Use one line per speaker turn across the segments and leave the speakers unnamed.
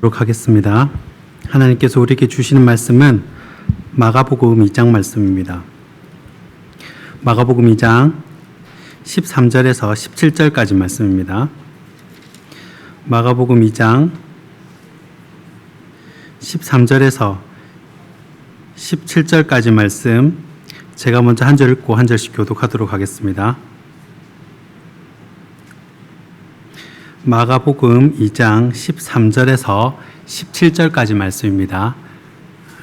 하겠습니다. 하나님께서 우리에게 주시는 말씀은 마가복음 2장 말씀입니다. 마가복음 2장 13절에서 17절까지 말씀입니다. 마가복음 2장 13절에서 17절까지 말씀, 제가 먼저 한 절 읽고 한 절씩 교독하도록 하겠습니다. 마가복음 2장 13절에서 17절까지 말씀입니다.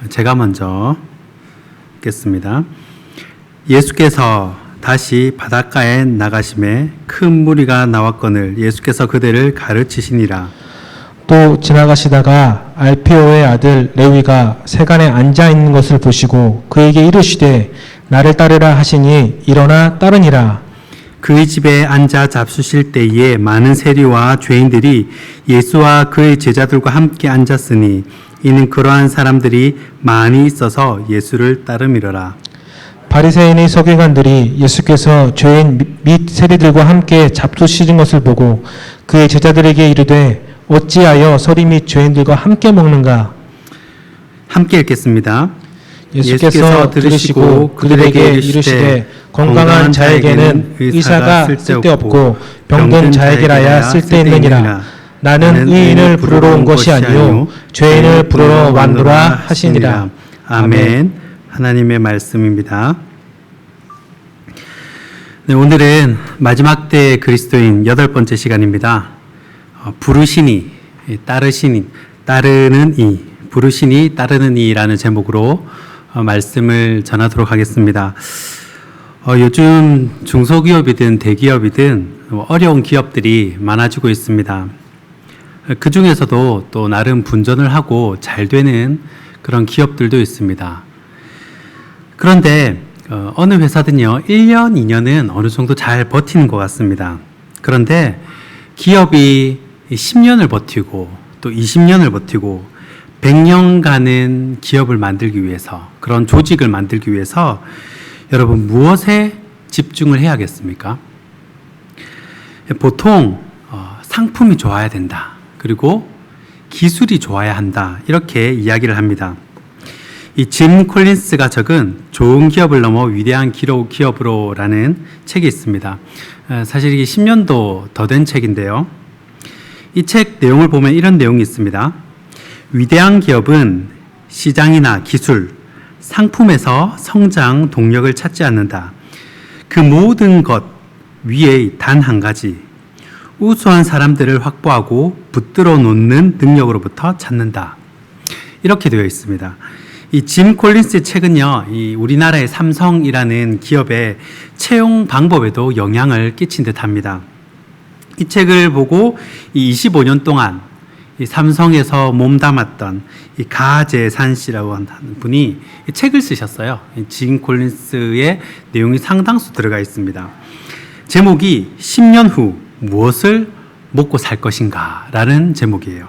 제가 먼저 읽겠습니다. 예수께서 다시 바닷가에 나가심에 큰 무리가 나왔거늘 예수께서 그들을 가르치시니라.
또 지나가시다가 알피오의 아들 레위가 세간에 앉아 있는 것을 보시고 그에게 이르시되 나를 따르라 하시니 일어나 따르니라.
그의 집에 앉아 잡수실 때에 많은 세리와 죄인들이 예수와 그의 제자들과 함께 앉았으니 이는 그러한 사람들이 많이 있어서 예수를 따름이러라.
바리새인의 서기관들이 예수께서 죄인 및 세리들과 함께 잡수시는 것을 보고 그의 제자들에게 이르되 어찌하여 서리 및 죄인들과 함께 먹는가?
함께 읽겠습니다.
예수께서 들으시고 그들에게 이르시되 건강한 자에게는 의사가 쓸데없고 병든 자에게라야 쓸데있느니라. 나는 의인을 부르러 온 것이 아니요 죄인을 부르러 왔노라 하시니라.
아멘. 하나님의 말씀입니다. 네, 오늘은 마지막 때 그리스도인 8번째 시간입니다. 부르시니 따르시니 따르는 이, 부르시니 따르는 이라는 제목으로 말씀을 전하도록 하겠습니다. 요즘 중소기업이든 대기업이든 어려운 기업들이 많아지고 있습니다. 그 중에서도 또 나름 분전을 하고 잘 되는 그런 기업들도 있습니다. 그런데 어느 회사든요 1년, 2년은 어느 정도 잘 버티는 것 같습니다. 그런데 기업이 10년을 버티고 또 20년을 버티고 100년간은 기업을 만들기 위해서, 그런 조직을 만들기 위해서 여러분 무엇에 집중을 해야겠습니까? 보통 상품이 좋아야 된다, 그리고 기술이 좋아야 한다, 이렇게 이야기를 합니다. 이 짐 콜린스가 적은 좋은 기업을 넘어 위대한 기업으로라는 책이 있습니다. 사실 이게 10년도 더 된 책인데요. 이 책 내용을 보면 이런 내용이 있습니다. 위대한 기업은 시장이나 기술, 상품에서 성장 동력을 찾지 않는다. 그 모든 것 위에 단 한 가지, 우수한 사람들을 확보하고 붙들어 놓는 능력으로부터 찾는다. 이렇게 되어 있습니다. 이 짐 콜린스의 책은요, 이 우리나라의 삼성이라는 기업의 채용 방법에도 영향을 끼친 듯합니다. 이 책을 보고 이 25년 동안 이 삼성에서 몸담았던 이 가재산 씨라고 하는 분이 이 책을 쓰셨어요. 짐 콜린스의 내용이 상당수 들어가 있습니다. 제목이 10년 후 무엇을 먹고 살 것인가 라는 제목이에요.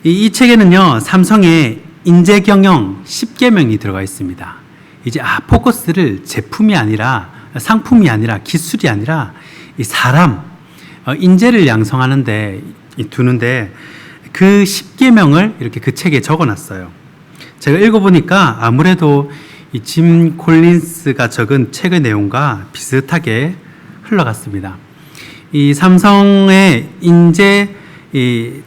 이 책에는요, 삼성의 인재경영 10계명이 들어가 있습니다. 이제 포커스를 제품이 아니라, 상품이 아니라, 기술이 아니라 이 사람, 인재를 양성하는데 두는데 그 10계명을 이렇게 그 책에 적어놨어요. 제가 읽어보니까 아무래도 이 짐 콜린스가 적은 책의 내용과 비슷하게 흘러갔습니다. 이 삼성의 인재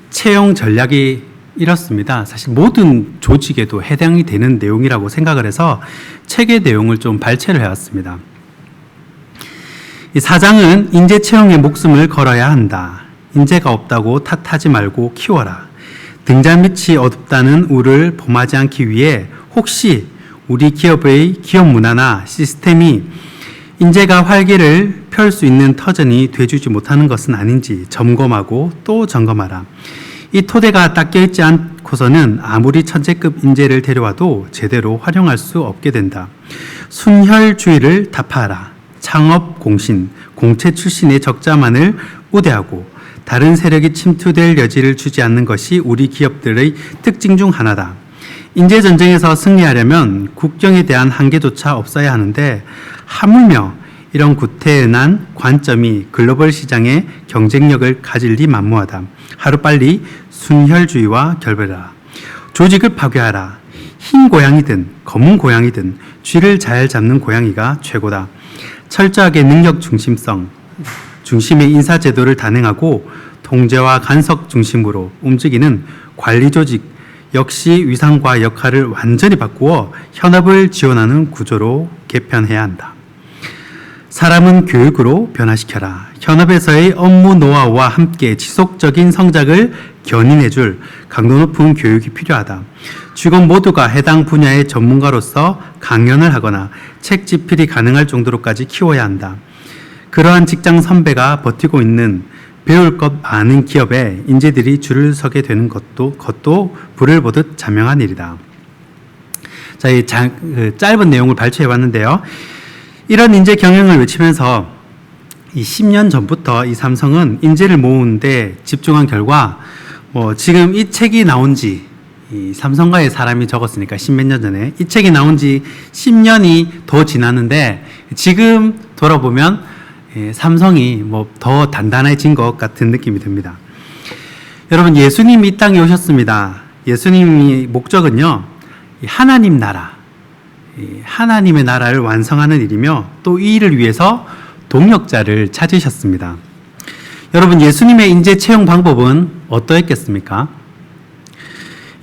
채용 전략이 이렇습니다. 사실 모든 조직에도 해당이 되는 내용이라고 생각을 해서 책의 내용을 좀 발췌를 해왔습니다. 이 사장은 인재 채용에 목숨을 걸어야 한다. 인재가 없다고 탓하지 말고 키워라. 등잔 밑이 어둡다는 우를 범하지 않기 위해 혹시 우리 기업의 기업 문화나 시스템이 인재가 활기를 펼 수 있는 터전이 돼주지 못하는 것은 아닌지 점검하고 또 점검하라. 이 토대가 닦여있지 않고서는 아무리 천재급 인재를 데려와도 제대로 활용할 수 없게 된다. 순혈주의를 타파하라. 창업 공신, 공채 출신의 적자만을 우대하고 다른 세력이 침투될 여지를 주지 않는 것이 우리 기업들의 특징 중 하나다. 인재전쟁에서 승리하려면 국경에 대한 한계조차 없어야 하는데 하물며 이런 구태연한 관점이 글로벌 시장의 경쟁력을 가질 리 만무하다. 하루빨리 순혈주의와 결별하라. 조직을 파괴하라. 흰 고양이든 검은 고양이든 쥐를 잘 잡는 고양이가 최고다. 철저하게 능력 중심의 인사제도를 단행하고 통제와 간섭 중심으로 움직이는 관리 조직 역시 위상과 역할을 완전히 바꾸어 현업을 지원하는 구조로 개편해야 한다. 사람은 교육으로 변화시켜라. 현업에서의 업무 노하우와 함께 지속적인 성장을 견인해줄 강도 높은 교육이 필요하다. 직원 모두가 해당 분야의 전문가로서 강연을 하거나 책 집필이 가능할 정도로까지 키워야 한다. 그러한 직장 선배가 버티고 있는 배울 것 많은 기업에 인재들이 줄을 서게 되는 것도 불을 보듯 자명한 일이다. 자, 이 짧은 내용을 발췌해 왔는데요. 이런 인재 경영을 외치면서 이 10년 전부터 이 삼성은 인재를 모으는데 집중한 결과 지금 이 책이 나온 지 이 삼성가의 사람이 적었으니까 10몇 년 전에 이 책이 나온 지 10년이 더 지났는데 지금 돌아보면 삼성이 더 단단해진 것 같은 느낌이 듭니다. 여러분, 예수님이 이 땅에 오셨습니다. 예수님의 목적은요, 하나님 나라, 하나님의 나라를 완성하는 일이며 또 이 일을 위해서 동역자를 찾으셨습니다. 여러분, 예수님의 인재 채용 방법은 어떠했겠습니까?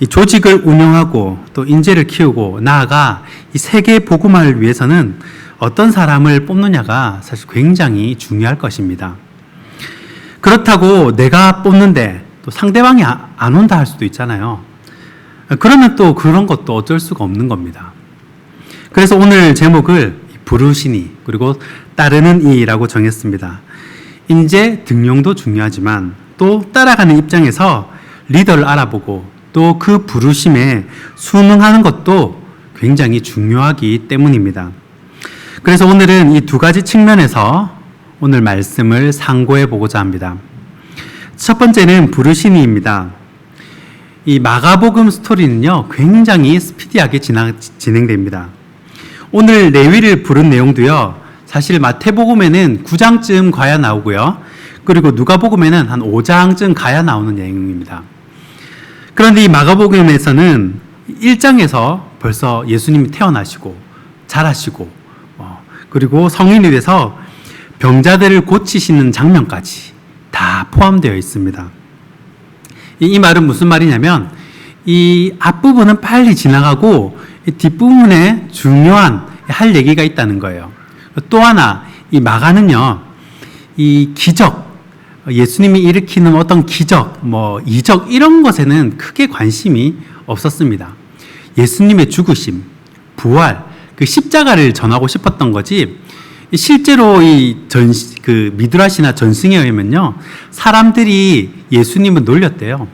이 조직을 운영하고 또 인재를 키우고 나아가 이 세계 복음화를 위해서는 어떤 사람을 뽑느냐가 사실 굉장히 중요할 것입니다. 그렇다고 내가 뽑는데 또 상대방이 안 온다 할 수도 있잖아요. 그러면 또 그런 것도 어쩔 수가 없는 겁니다. 그래서 오늘 제목을 부르시니 그리고 따르는 이라고 정했습니다. 인재 등용도 중요하지만 또 따라가는 입장에서 리더를 알아보고 또 그 부르심에 순응하는 것도 굉장히 중요하기 때문입니다. 그래서 오늘은 이 두 가지 측면에서 오늘 말씀을 상고해 보고자 합니다. 첫 번째는 부르시니입니다. 이 마가복음 스토리는요, 굉장히 스피디하게 진행됩니다. 오늘 레위를 부른 내용도요, 사실 마태복음에는 9장쯤 가야 나오고요, 그리고 누가복음에는 한 5장쯤 가야 나오는 내용입니다. 그런데 이 마가복음에서는 1장에서 벌써 예수님이 태어나시고 자라시고 그리고 성인이 돼서 병자들을 고치시는 장면까지 다 포함되어 있습니다. 이 말은 무슨 말이냐면 이 앞부분은 빨리 지나가고 이 뒷부분에 중요한 할 얘기가 있다는 거예요. 또 하나, 이 마가는요, 이 기적, 예수님이 일으키는 어떤 기적, 이적 이런 것에는 크게 관심이 없었습니다. 예수님의 죽으심, 부활, 그 십자가를 전하고 싶었던 거지. 실제로 미드라시나 전승에 의하면요, 사람들이 예수님을 놀렸대요.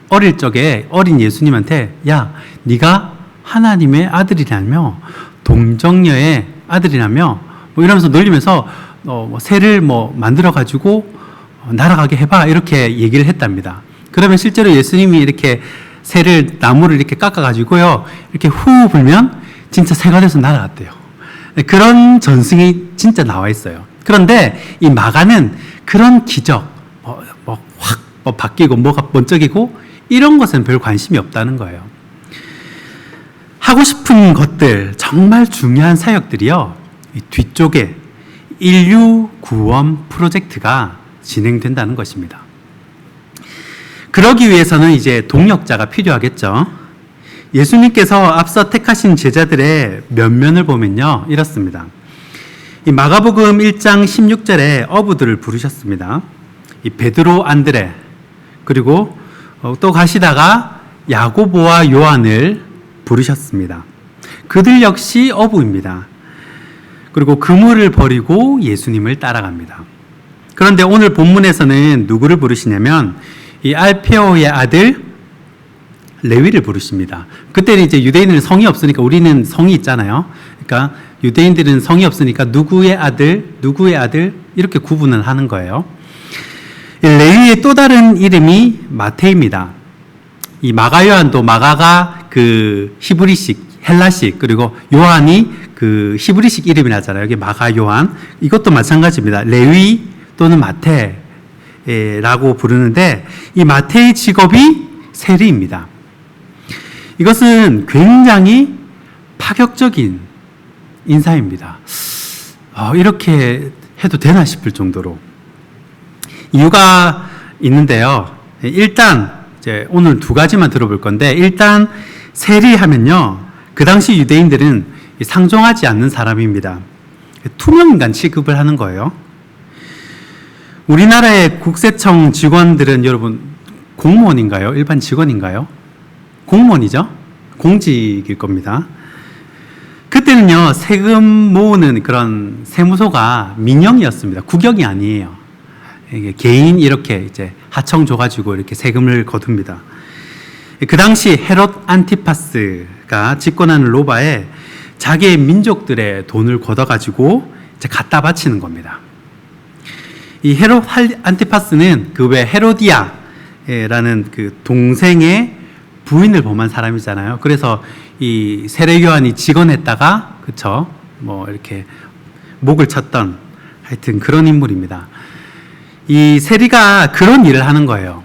어릴 적에 어린 예수님한테 야, 네가 하나님의 아들이라며 동정녀의 아들이라며 이러면서 놀리면서 새를 만들어 가지고 날아가게 해봐 이렇게 얘기를 했답니다. 그러면 실제로 예수님이 이렇게 새를 나무를 이렇게 깎아 가지고요, 이렇게 후 불면 진짜 새가 돼서 날아갔대요. 그런 전승이 진짜 나와 있어요. 그런데 이 마가는 그런 기적, 확 바뀌고 뭐가 번쩍이고 이런 것은 별 관심이 없다는 거예요. 하고 싶은 것들, 정말 중요한 사역들이요, 이 뒤쪽에 인류 구원 프로젝트가 진행된다는 것입니다. 그러기 위해서는 이제 동역자가 필요하겠죠. 예수님께서 앞서 택하신 제자들의 면면을 보면요, 이렇습니다. 이 마가복음 1장 16절에 어부들을 부르셨습니다. 이 베드로, 안드레, 그리고 또 가시다가 야고보와 요한을 부르셨습니다. 그들 역시 어부입니다. 그리고 그물을 버리고 예수님을 따라갑니다. 그런데 오늘 본문에서는 누구를 부르시냐면 이 알페오의 아들 레위를 부르십니다. 그때는 이제 유대인들은 성이 없으니까, 우리는 성이 있잖아요. 그러니까 유대인들은 성이 없으니까 누구의 아들 이렇게 구분을 하는 거예요. 레위의 또 다른 이름이 마태입니다. 이 마가 요한도, 마가가 그 히브리식 헬라식, 그리고 요한이 그 히브리식 이름이 나잖아요. 여기 마가 요한. 이것도 마찬가지입니다. 레위 또는 마태라고 부르는데 이 마태의 직업이 세리입니다. 이것은 굉장히 파격적인 인사입니다. 이렇게 해도 되나 싶을 정도로 이유가 있는데요. 일단 이제 오늘 두 가지만 들어볼 건데, 일단 세리하면요, 그 당시 유대인들은 상종하지 않는 사람입니다. 투명인간 취급을 하는 거예요. 우리나라의 국세청 직원들은 여러분 공무원인가요? 일반 직원인가요? 공무원이죠? 공직일 겁니다. 그때는요, 세금 모으는 그런 세무소가 민영이었습니다. 국영이 아니에요. 이게 개인 이렇게 이제 하청 줘가지고 이렇게 세금을 거둡니다. 그 당시 헤롯 안티파스가 집권하는 로마에 자기의 민족들의 돈을 걷어가지고 이제 갖다 바치는 겁니다. 이 헤롯 안티파스는 그 왜 헤로디아라는 그 동생의 부인을 범한 사람이잖아요. 그래서 이 세례요한이 직언했다가, 그쵸, 뭐 이렇게 목을 쳤던 하여튼 그런 인물입니다. 이 세리가 그런 일을 하는 거예요.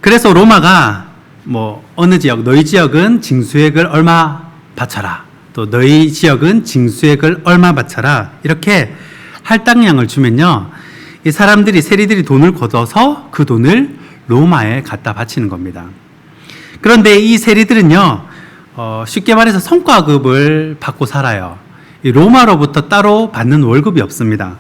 그래서 로마가 뭐 어느 지역, 너희 지역은 징수액을 얼마 바쳐라, 또 너희 지역은 징수액을 얼마 바쳐라, 이렇게 할당량을 주면요, 이 사람들이, 세리들이 돈을 걷어서 그 돈을 로마에 갖다 바치는 겁니다. 그런데 이 세리들은요, 쉽게 말해서 성과급을 받고 살아요. 이 로마로부터 따로 받는 월급이 없습니다.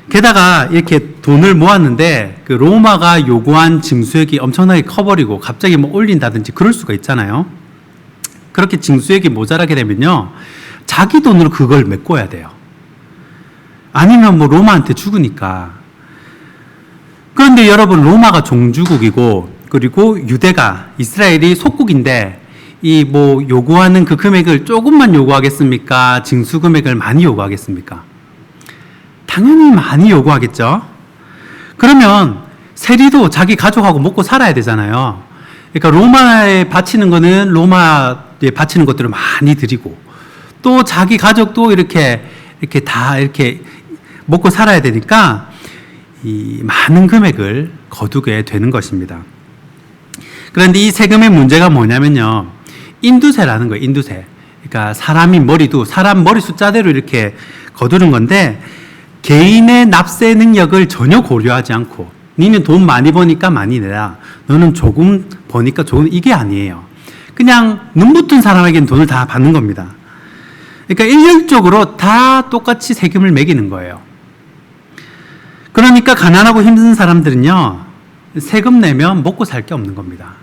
게다가 이렇게 돈을 모았는데 그 로마가 요구한 징수액이 엄청나게 커버리고 갑자기 뭐 올린다든지 그럴 수가 있잖아요. 그렇게 징수액이 모자라게 되면요, 자기 돈으로 그걸 메꿔야 돼요. 아니면 뭐 로마한테 죽으니까. 그런데 여러분, 로마가 종주국이고, 그리고 유대가, 이스라엘이 속국인데, 이 뭐 요구하는 그 금액을 조금만 요구하겠습니까? 징수 금액을 많이 요구하겠습니까? 당연히 많이 요구하겠죠. 그러면 세리도 자기 가족하고 먹고 살아야 되잖아요. 그러니까 로마에 바치는 거는 로마에 바치는 것들을 많이 드리고, 또 자기 가족도 이렇게 다 이렇게 먹고 살아야 되니까 이 많은 금액을 거두게 되는 것입니다. 그런데 이 세금의 문제가 뭐냐면요, 인두세라는 거예요. 인두세. 그러니까 사람이 사람 머리 숫자대로 이렇게 거두는 건데, 개인의 납세 능력을 전혀 고려하지 않고, 니는 돈 많이 버니까 많이 내라, 너는 조금 버니까 조금, 이게 아니에요. 그냥 눈 붙은 사람에게는 돈을 다 받는 겁니다. 그러니까 일률적으로 다 똑같이 세금을 매기는 거예요. 그러니까 가난하고 힘든 사람들은요, 세금 내면 먹고 살 게 없는 겁니다.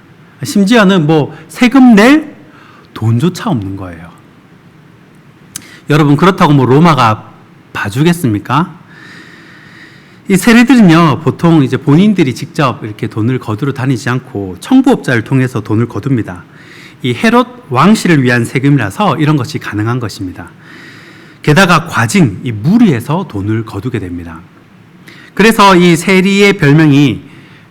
심지어는 뭐 세금 낼 돈조차 없는 거예요. 여러분, 그렇다고 뭐 로마가 봐주겠습니까? 이 세리들은요, 보통 이제 본인들이 직접 이렇게 돈을 거두러 다니지 않고 청부업자를 통해서 돈을 거둡니다. 이 헤롯 왕실을 위한 세금이라서 이런 것이 가능한 것입니다. 게다가 과징, 이 무리해서 돈을 거두게 됩니다. 그래서 이 세리의 별명이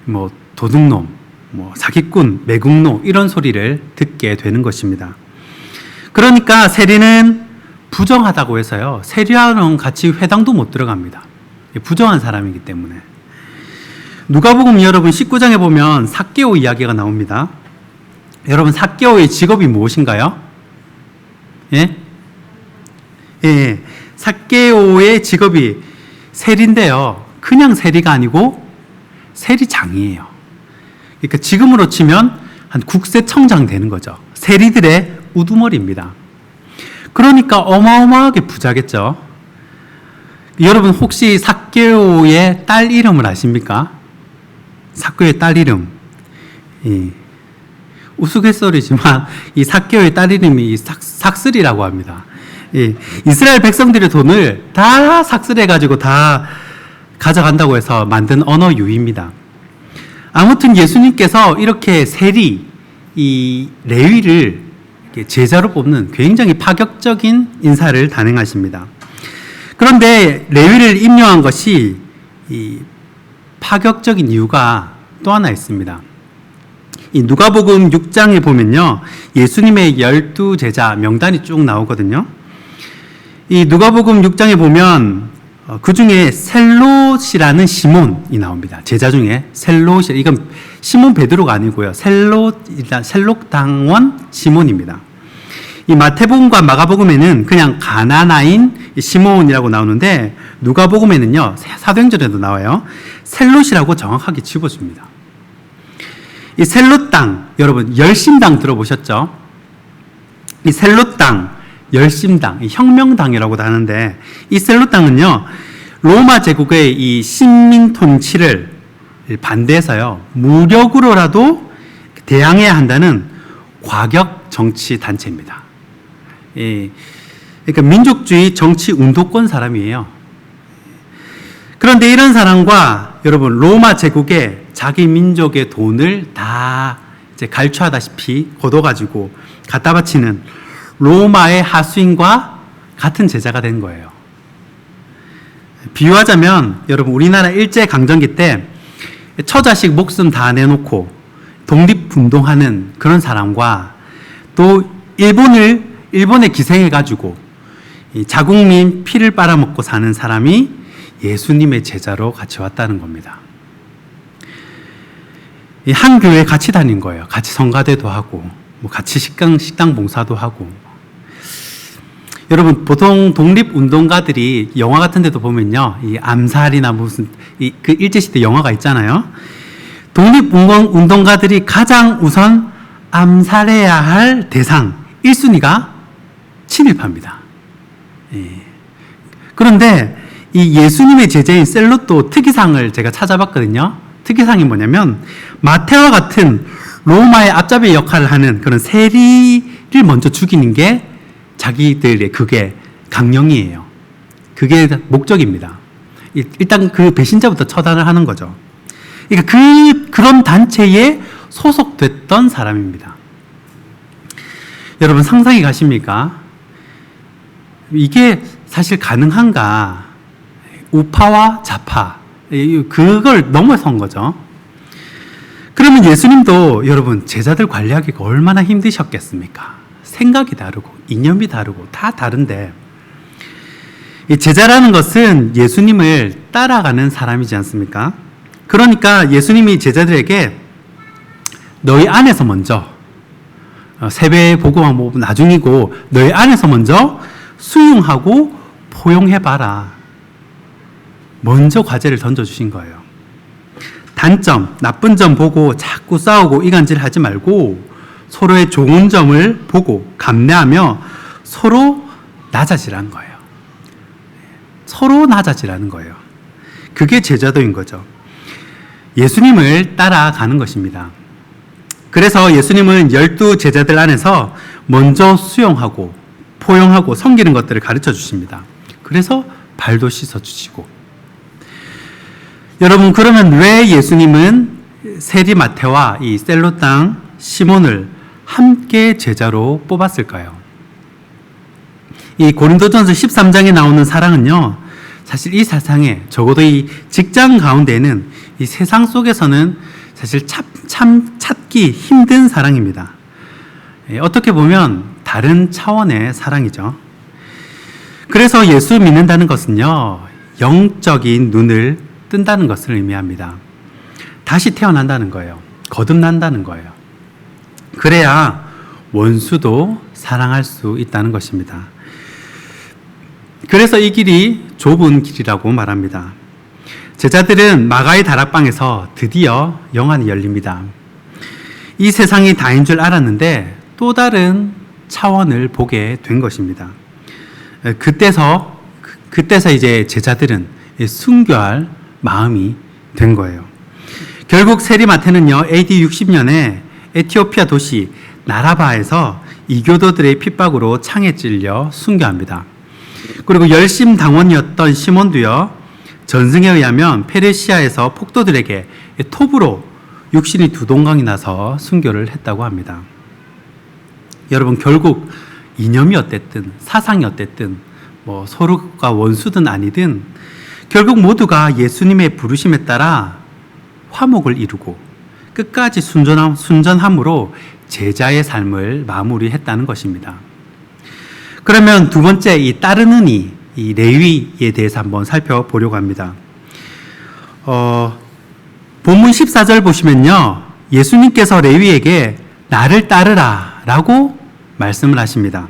뭐 도둑놈, 뭐 사기꾼, 매국노, 이런 소리를 듣게 되는 것입니다. 그러니까 세리는 부정하다고 해서요, 세리와는 같이 회당도 못 들어갑니다. 부정한 사람이기 때문에. 누가복음 여러분 19장에 보면 삭개오 이야기가 나옵니다. 여러분, 삭개오의 직업이 무엇인가요? 예? 예, 삭개오의 직업이 세리인데요, 그냥 세리가 아니고 세리장이에요. 그러니까 지금으로 치면 한 국세청장 되는 거죠. 세리들의 우두머리입니다. 그러니까 어마어마하게 부자겠죠. 여러분, 혹시 삭개오의 딸 이름을 아십니까? 삭개오의 딸 이름. 예. 우스갯소리지만 이 삭개오의 딸 이름이 삭슬이라고 합니다. 예. 이스라엘 백성들의 돈을 다 삭슬해가지고 다 가져간다고 해서 만든 언어 유희입니다. 아무튼 예수님께서 이렇게 세리, 이 레위를 제자로 뽑는 굉장히 파격적인 인사를 단행하십니다. 그런데 레위를 임명한 것이 이 파격적인 이유가 또 하나 있습니다. 이 누가복음 6장에 보면요, 예수님의 12제자 명단이 쭉 나오거든요. 이 누가복음 6장에 보면 그 중에 셀롯이라는 시몬이 나옵니다. 제자 중에 셀롯이, 이건 시몬 베드로가 아니고요, 셀롯 당원 시몬입니다. 이 마태복음과 마가복음에는 그냥 가나나인 시몬이라고 나오는데, 누가복음에는요, 사도행전에도 나와요, 셀롯이라고 정확하게 집어줍니다. 이 셀롯 당, 여러분 열심당 들어보셨죠? 이 셀롯 당, 열심당, 혁명당이라고도 하는데, 이 셀롯 당은요, 로마 제국의 이 식민 통치를 반대해서요, 무력으로라도 대항해야 한다는 과격 정치 단체입니다. 그러니까 민족주의 정치 운동권 사람이에요. 그런데 이런 사람과 여러분 로마 제국에 자기 민족의 돈을 다 이제 갈취하다시피 걷어가지고 갖다 바치는 로마의 하수인과 같은 제자가 된 거예요. 비유하자면 여러분 우리나라 일제강점기 때 처자식 목숨 다 내놓고 독립운동하는 그런 사람과 또 일본에 기생해가지고 자국민 피를 빨아먹고 사는 사람이 예수님의 제자로 같이 왔다는 겁니다. 한 교회에 같이 다닌 거예요. 같이 성가대도 하고, 같이 식당 봉사도 하고. 여러분, 보통 독립운동가들이 영화 같은 데도 보면요, 이 암살이나 무슨, 그 일제시대 영화가 있잖아요. 독립운동가들이 가장 우선 암살해야 할 대상 1순위가 친일파입니다. 그런데 이 예수님의 제자인 셀롯도 특이상을 제가 찾아봤거든요. 특이상이 뭐냐면 마태와 같은 로마의 앞잡이 역할을 하는 그런 세리를 먼저 죽이는 게 자기들의 그게 강령이에요. 그게 목적입니다. 일단 그 배신자부터 처단을 하는 거죠. 그러니까 그런 단체에 소속됐던 사람입니다. 여러분 상상이 가십니까? 이게 사실 가능한가? 우파와 좌파, 그걸 넘어선 거죠. 그러면 예수님도 여러분 제자들 관리하기가 얼마나 힘드셨겠습니까? 생각이 다르고 이념이 다르고 다 다른데, 이 제자라는 것은 예수님을 따라가는 사람이지 않습니까? 그러니까 예수님이 제자들에게 너희 안에서 먼저, 세배 보고만 뭐 나중이고 너희 안에서 먼저 수용하고 포용해봐라, 먼저 과제를 던져주신 거예요. 단점, 나쁜 점 보고 자꾸 싸우고 이간질 하지 말고 서로의 좋은 점을 보고 감내하며 서로 낮아지라는 거예요. 서로 낮아지라는 거예요. 그게 제자도인 거죠. 예수님을 따라가는 것입니다. 그래서 예수님은 12제자들 안에서 먼저 수용하고 포용하고 섬기는 것들을 가르쳐 주십니다. 그래서 발도 씻어 주시고. 여러분, 그러면 왜 예수님은 세리 마태와 이 셀롯 당 시몬을 함께 제자로 뽑았을까요? 이 고린도전서 13장에 나오는 사랑은요, 사실 이 세상에, 적어도 이 직장 가운데는 이 세상 속에서는 사실 참 찾기 힘든 사랑입니다. 어떻게 보면 다른 차원의 사랑이죠. 그래서 예수 믿는다는 것은요, 영적인 눈을 뜬다는 것을 의미합니다. 다시 태어난다는 거예요. 거듭난다는 거예요. 그래야 원수도 사랑할 수 있다는 것입니다. 그래서 이 길이 좁은 길이라고 말합니다. 제자들은 마가의 다락방에서 드디어 영안이 열립니다. 이 세상이 다인 줄 알았는데 또 다른 차원을 보게 된 것입니다. 그때서 이제 제자들은 순교할 마음이 된 거예요. 결국 세리마태는요, AD 60년에 에티오피아 도시 나라바에서 이교도들의 핍박으로 창에 찔려 순교합니다. 그리고 열심 당원이었던 시몬도요, 전승에 의하면 페르시아에서 폭도들에게 톱으로 육신이 두 동강이 나서 순교를 했다고 합니다. 여러분, 결국 이념이 어땠든 사상이 어땠든 뭐 서로가 원수든 아니든 결국 모두가 예수님의 부르심에 따라 화목을 이루고 끝까지 순전함으로 제자의 삶을 마무리했다는 것입니다. 그러면 두 번째 이 따르는 이 레위에 대해서 한번 살펴보려고 합니다. 본문 14절 보시면요. 예수님께서 레위에게 나를 따르라 라고 말씀을 하십니다.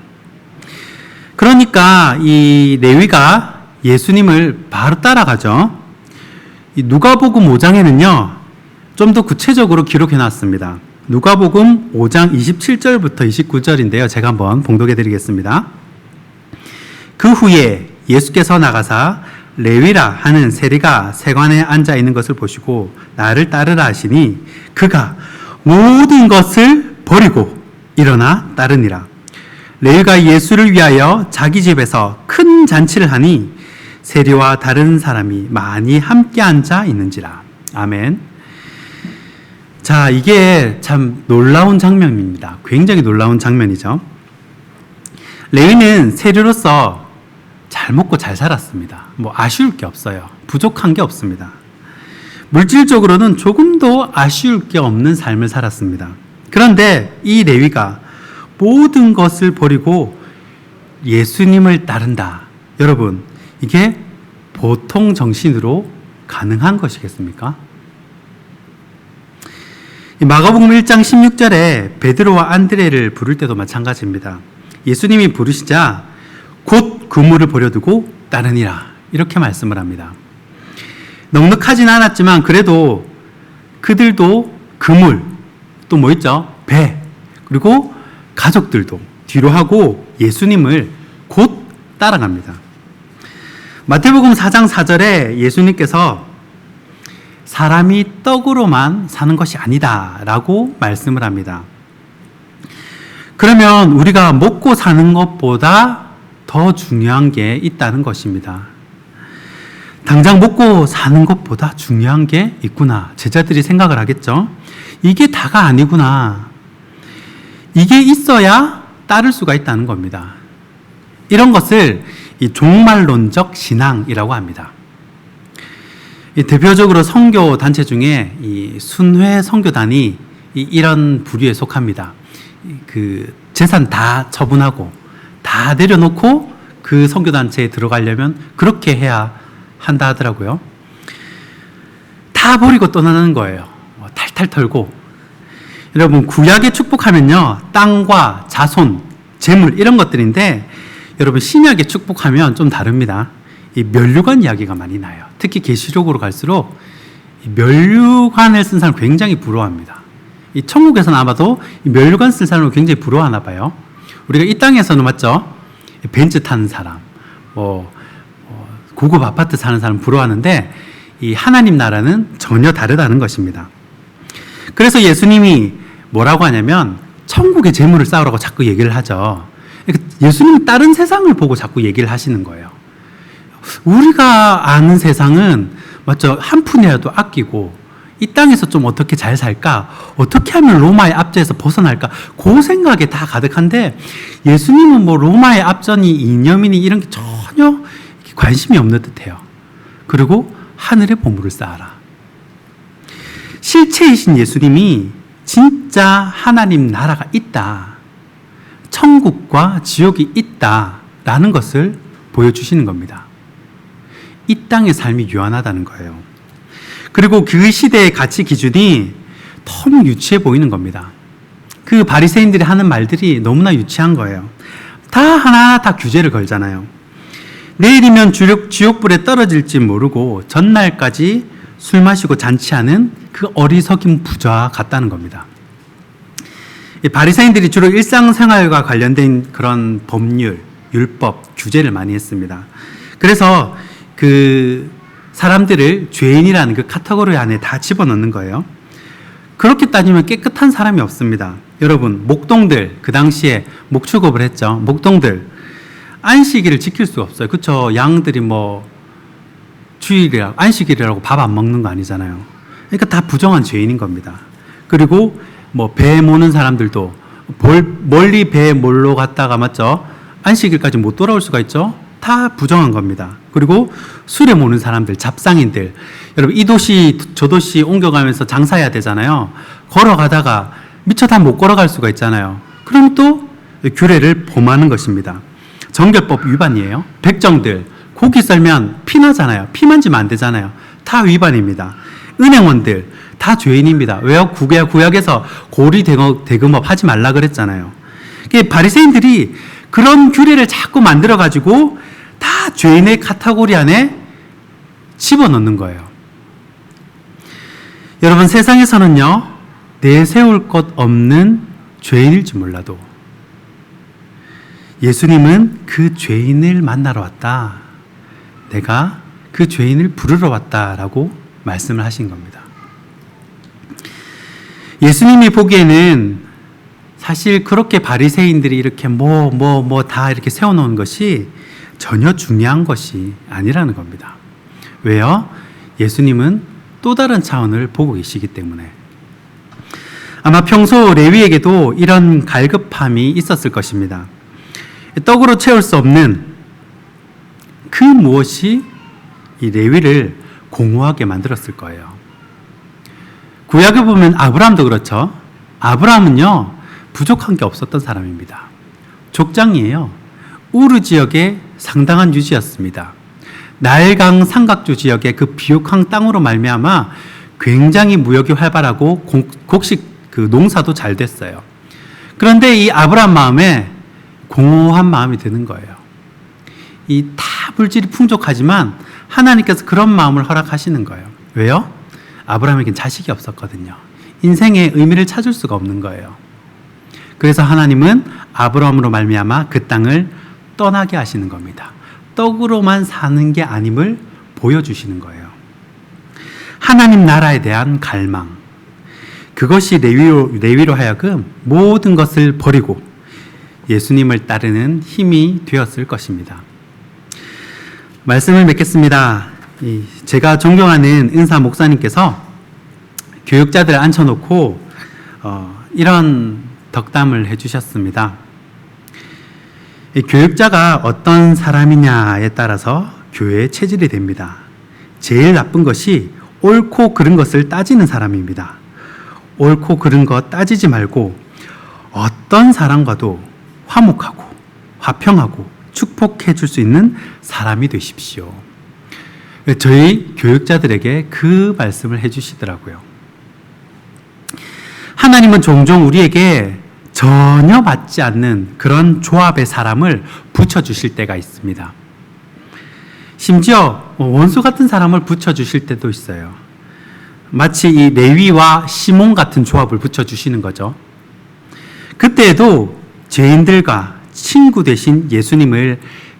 그러니까 이 레위가 예수님을 바로 따라가죠. 이 누가복음 5장에는요. 좀 더 구체적으로 기록해 놨습니다. 누가복음 5장 27절부터 29절인데요. 제가 한번 봉독해 드리겠습니다. 그 후에 예수께서 나가사 레위라 하는 세리가 세관에 앉아 있는 것을 보시고 나를 따르라 하시니 그가 모든 것을 버리고 일어나 따르니라. 레위가 예수를 위하여 자기 집에서 큰 잔치를 하니 세리와 다른 사람이 많이 함께 앉아 있는지라. 아멘. 자, 이게 참 놀라운 장면입니다. 굉장히 놀라운 장면이죠. 레위는 세리로서 잘 먹고 잘 살았습니다. 뭐 아쉬울 게 없어요. 부족한 게 없습니다. 물질적으로는 조금도 아쉬울 게 없는 삶을 살았습니다. 그런데 이 레위가 모든 것을 버리고 예수님을 따른다. 여러분, 이게 보통 정신으로 가능한 것이겠습니까? 마가복음 1장 16절에 베드로와 안드레를 부를 때도 마찬가지입니다. 예수님이 부르시자 곧 그물을 버려두고 따르니라 이렇게 말씀을 합니다. 넉넉하진 않았지만 그래도 그들도 그물 또 뭐 있죠? 배 그리고 가족들도 뒤로 하고 예수님을 곧 따라갑니다. 마태복음 4장 4절에 예수님께서 사람이 떡으로만 사는 것이 아니다 라고 말씀을 합니다. 그러면 우리가 먹고 사는 것보다 더 중요한 게 있다는 것입니다. 당장 먹고 사는 것보다 중요한 게 있구나. 제자들이 생각을 하겠죠. 이게 다가 아니구나. 이게 있어야 따를 수가 있다는 겁니다. 이런 것을 이 종말론적 신앙이라고 합니다. 대표적으로 선교 단체 중에 이 순회 선교단이 이런 부류에 속합니다. 그 재산 다 처분하고 다 내려놓고 그 선교 단체에 들어가려면 그렇게 해야 한다 하더라고요. 다 버리고 떠나는 거예요. 탈탈 털고. 여러분 구약의 축복하면요 땅과 자손, 재물 이런 것들인데 여러분 신약의 축복하면 좀 다릅니다. 이 면류관 이야기가 많이 나요. 특히 계시록으로 갈수록 이 면류관을 쓴 사람 굉장히 부러워합니다. 이 천국에서는 아마도 이 면류관 쓴 사람을 굉장히 부러워하나 봐요. 우리가 이 땅에서는 맞죠? 벤츠 타는 사람, 고급 아파트 사는 사람 부러워하는데 이 하나님 나라는 전혀 다르다는 것입니다. 그래서 예수님이 뭐라고 하냐면 천국의 재물을 쌓으라고 자꾸 얘기를 하죠. 그러니까 예수님은 다른 세상을 보고 자꾸 얘기를 하시는 거예요. 우리가 아는 세상은 맞죠? 한 푼이라도 아끼고 이 땅에서 좀 어떻게 잘 살까? 어떻게 하면 로마의 압제에서 벗어날까? 그 생각에 다 가득한데 예수님은 뭐 로마의 압전이 이념이니 이런 게 전혀 관심이 없는 듯해요. 그리고 하늘의 보물을 쌓아라. 실체이신 예수님이 진짜 하나님 나라가 있다. 천국과 지옥이 있다라는 것을 보여주시는 겁니다. 이 땅의 삶이 유한하다는 거예요. 그리고 그 시대의 가치 기준이 너무 유치해 보이는 겁니다. 그 바리새인들이 하는 말들이 너무나 유치한 거예요. 다 하나 다 규제를 걸잖아요. 내일이면 지옥불에 떨어질지 모르고 전날까지 술 마시고 잔치하는 그 어리석인 부자 같다는 겁니다. 바리새인들이 주로 일상생활과 관련된 그런 법률, 율법, 규제를 많이 했습니다. 그래서 그 사람들을 죄인이라는 그 카테고리 안에 다 집어넣는 거예요. 그렇게 따지면 깨끗한 사람이 없습니다. 여러분, 목동들, 그 당시에 목축업을 했죠. 목동들, 안식일을 지킬 수 없어요. 그쵸? 양들이 뭐, 주일이라고, 안식일이라고 밥 안 먹는 거 아니잖아요. 그러니까 다 부정한 죄인인 겁니다. 그리고 뭐, 배 모는 사람들도 멀리 배 몰러 갔다가 맞죠? 안식일까지 못 돌아올 수가 있죠? 다 다 부정한 겁니다. 그리고 술에 모는 사람들, 잡상인들, 여러분 이 도시 저 도시 옮겨가면서 장사해야 되잖아요. 걸어가다가 미처 다 못 걸어갈 수가 있잖아요. 그럼 또 규례를 범하는 것입니다. 정결법 위반이에요. 백정들, 고기 썰면 피 나잖아요. 피 만지면 안 되잖아요. 다 위반입니다. 은행원들 다 죄인입니다. 왜요? 구약에서 고리 대금업 하지 말라 그랬잖아요. 바리새인들이 그런 규례를 자꾸 만들어 가지고 다 죄인의 카테고리 안에 집어넣는 거예요. 여러분 세상에서는요, 내세울 것 없는 죄인일지 몰라도 예수님은 그 죄인을 만나러 왔다. 내가 그 죄인을 부르러 왔다라고 말씀을 하신 겁니다. 예수님이 보기에는 사실 그렇게 바리새인들이 이렇게 다 이렇게 세워놓은 것이 전혀 중요한 것이 아니라는 겁니다. 왜요? 예수님은 또 다른 차원을 보고 계시기 때문에. 아마 평소 레위에게도 이런 갈급함이 있었을 것입니다. 떡으로 채울 수 없는 그 무엇이 이 레위를 공허하게 만들었을 거예요. 구약에 보면 아브라함도 그렇죠. 아브라함은요, 부족한 게 없었던 사람입니다. 족장이에요. 우르 지역의 상당한 유지였습니다. 나일강 삼각주 지역의 그 비옥한 땅으로 말미암아 굉장히 무역이 활발하고 곡식 그 농사도 잘 됐어요. 그런데 이 아브라함 마음에 공허한 마음이 드는 거예요. 이 다 물질이 풍족하지만 하나님께서 그런 마음을 허락하시는 거예요. 왜요? 아브라함에겐 자식이 없었거든요. 인생의 의미를 찾을 수가 없는 거예요. 그래서 하나님은 아브라함으로 말미암아 그 땅을 떠나게 하시는 겁니다. 떡으로만 사는 게 아님을 보여주시는 거예요. 하나님 나라에 대한 갈망, 그것이 레위로 하여금 모든 것을 버리고 예수님을 따르는 힘이 되었을 것입니다. 말씀을 맺겠습니다. 제가 존경하는 은사 목사님께서 교육자들을 앉혀놓고 이런 덕담을 해주셨습니다. 교육자가 어떤 사람이냐에 따라서 교회의 체질이 됩니다. 제일 나쁜 것이 옳고 그른 것을 따지는 사람입니다. 옳고 그른 것 따지지 말고 어떤 사람과도 화목하고 화평하고 축복해 줄 수 있는 사람이 되십시오. 저희 교육자들에게 그 말씀을 해주시더라고요. 하나님은 종종 우리에게 전혀 맞지 않는 그런 조합의 사람을 붙여주실 때가 있습니다. 심지어 원수 같은 사람을 붙여주실 때도 있어요. 마치 이 레위와 시몬 같은 조합을 붙여주시는 거죠. 그때에도 죄인들과 친구 되신 예수님을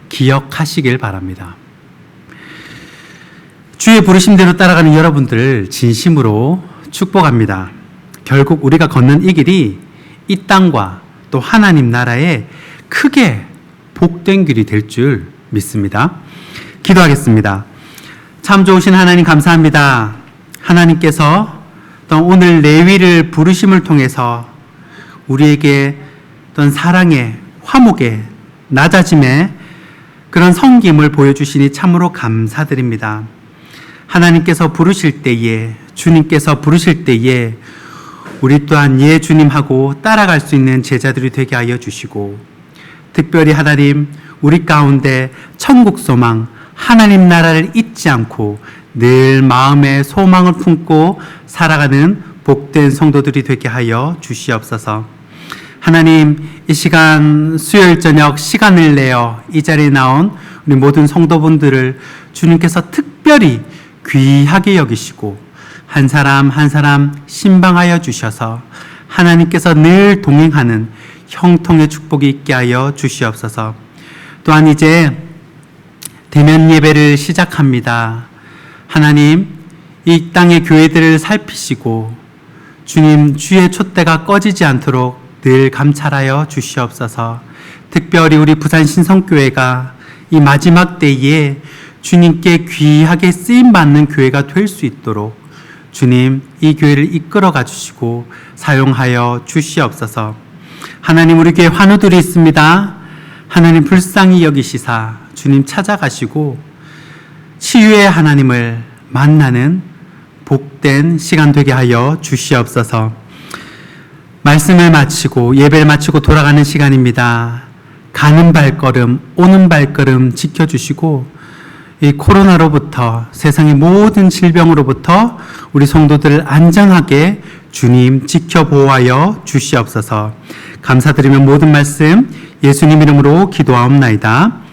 기억하시길 바랍니다. 주의 부르심대로 따라가는 여러분들을 진심으로 축복합니다. 결국 우리가 걷는 이 길이 이 땅과 또 하나님 나라에 크게 복된 길이 될 줄 믿습니다. 기도하겠습니다. 참 좋으신 하나님 감사합니다. 하나님께서 또 오늘 레위를 부르심을 통해서 우리에게 어떤 사랑의 화목의 낮아짐의 그런 섬김을 보여주시니 참으로 감사드립니다. 하나님께서 부르실 때에, 주님께서 부르실 때에 우리 또한 예 주님하고 따라갈 수 있는 제자들이 되게 하여 주시고, 특별히 하나님 우리 가운데 천국 소망, 하나님 나라를 잊지 않고 늘 마음에 소망을 품고 살아가는 복된 성도들이 되게 하여 주시옵소서. 하나님, 이 시간 수요일 저녁 시간을 내어 이 자리에 나온 우리 모든 성도분들을 주님께서 특별히 귀하게 여기시고 한 사람 한 사람 신방하여 주셔서 하나님께서 늘 동행하는 형통의 축복이 있게 하여 주시옵소서. 또한 이제 대면 예배를 시작합니다. 하나님, 이 땅의 교회들을 살피시고 주님 주의 촛대가 꺼지지 않도록 늘 감찰하여 주시옵소서. 특별히 우리 부산 신성교회가 이 마지막 때에 주님께 귀하게 쓰임받는 교회가 될 수 있도록 주님 이 교회를 이끌어가 주시고 사용하여 주시옵소서. 하나님, 우리 교회 환우들이 있습니다. 하나님 불쌍히 여기시사 주님 찾아가시고 치유의 하나님을 만나는 복된 시간 되게 하여 주시옵소서. 말씀을 마치고 예배를 마치고 돌아가는 시간입니다. 가는 발걸음, 오는 발걸음 지켜주시고 이 코로나로부터 세상의 모든 질병으로부터 우리 성도들을 안전하게 주님 지켜보호하여 주시옵소서. 감사드리며 모든 말씀 예수님 이름으로 기도하옵나이다.